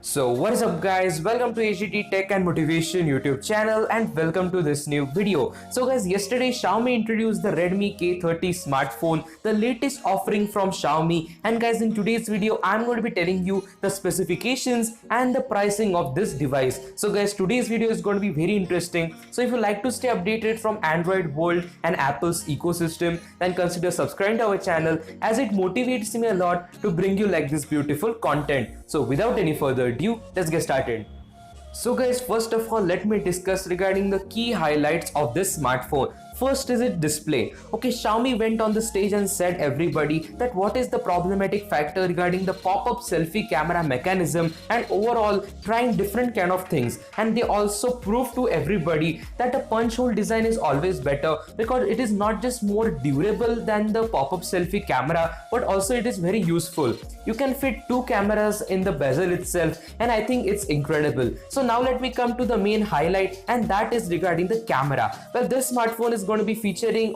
So what is up guys, welcome to HDT Tech and Motivation YouTube channel and welcome to this new video. So guys, yesterday Xiaomi introduced the Redmi K30 smartphone, the latest offering from Xiaomi, and guys, in today's video I'm going to be telling you the specifications and the pricing of this device. So guys, today's video is going to be very interesting. So if you like to stay updated from Android world and Apple's ecosystem, then consider subscribing to our channel as it motivates me a lot to bring you like this beautiful content. So without any further ado, let's get started. So guys, first of all, let me discuss regarding the key highlights of this smartphone. First is its display. Okay, Xiaomi went on the stage and said everybody that what is the problematic factor regarding the pop-up selfie camera mechanism and overall trying different kind of things. And they also proved to everybody that a punch hole design is always better because it is not just more durable than the pop-up selfie camera, but also it is very useful. You can fit two cameras in the bezel itself, and I think it's incredible. So now let me come to the main highlight, and that is regarding the camera. Well, this smartphone is going to be featuring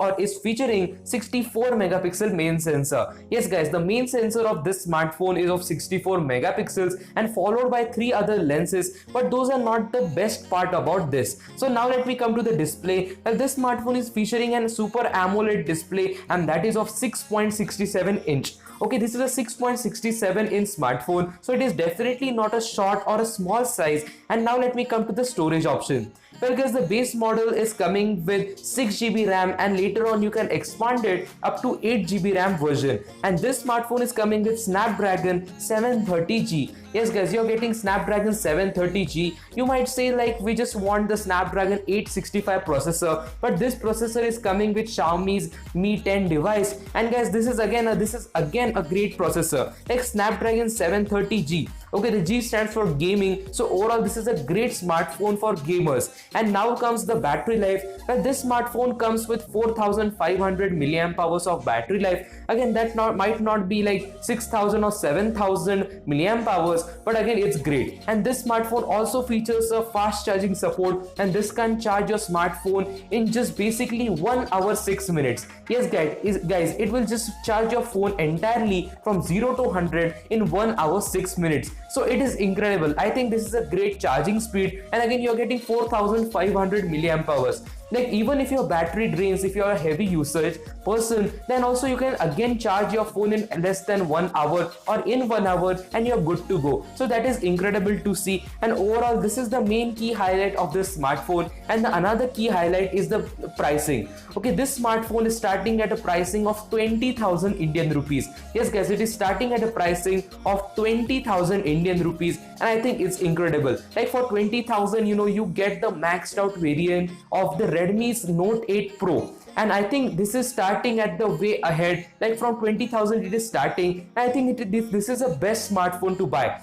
64 megapixel main sensor. Yes guys, the main sensor of this smartphone is of 64 megapixels and followed by 3 other lenses, but those are not the best part about this. So now let me come to the display. Well, this smartphone is featuring an Super AMOLED display, and that is of 6.67 inch. Okay, this is a 6.67 inch smartphone, so it is definitely not a short or a small size. And now let me come to the storage option. Well guys, the base model is coming with 6GB RAM, and later on you can expand it up to 8GB RAM version. And this smartphone is coming with Snapdragon 730G. Yes guys, you're getting Snapdragon 730G. You might say like we just want the Snapdragon 865 processor, but this processor is coming with Xiaomi's Mi 10 device. And guys, this is again a great processor like Snapdragon 730G. Okay, the G stands for gaming, so overall this is a great smartphone for gamers. And now comes the battery life. Well, this smartphone comes with 4500 milliamp hours of battery life. Again, that might not be like 6000 or 7000 milliamp hours, but again it's great. And this smartphone also features a fast charging support, and this can charge your smartphone in just basically 1 hour 6 minutes. Yes guys, it will just charge your phone entirely from 0 to 100 in 1 hour 6 minutes. So it is incredible. I think this is a great charging speed, and again you're getting 4500 milliamp hours. Like even if your battery drains, if you're a heavy usage person, then also you can again charge your phone in less than 1 hour or in 1 hour, and you're good to go. So that is incredible to see. And overall this is the main key highlight of this smartphone. And the another key highlight is the pricing. Okay, this smartphone is starting at a pricing of 20,000 Indian rupees. Yes guys, it is starting at a pricing of 20,000 Indian rupees, and I think it's incredible. Like for 20,000, you get the maxed out variant of the Redmi's Note 8 Pro. And I think this is starting at the way ahead. Like from 20,000 it is starting. I think this is a best smartphone to buy.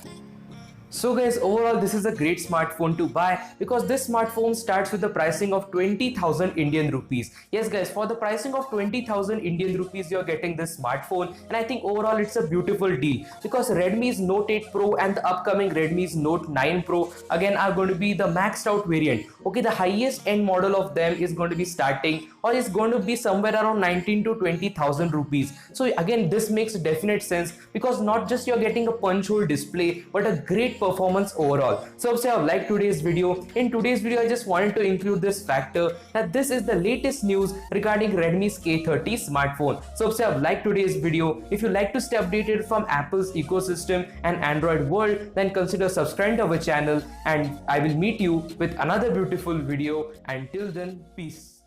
So guys, overall this is a great smartphone to buy because this smartphone starts with the pricing of 20,000 Indian rupees. Yes guys, for the pricing of 20,000 Indian rupees you're getting this smartphone, and I think overall it's a beautiful deal because Redmi's Note 8 Pro and the upcoming Redmi's Note 9 Pro again are going to be the maxed out variant. Okay, the highest end model of them is going to be starting or is going to be somewhere around 19 to 20,000 rupees. So again, this makes definite sense because not just you're getting a punch hole display, but a great performance overall. So if you have liked today's video, in today's video I just wanted to include this factor that this is the latest news regarding Redmi's K30 smartphone. So if you have liked today's video, if you like to stay updated from Apple's ecosystem and Android world, then consider subscribing to our channel, and I will meet you with another beautiful video. Until then, peace.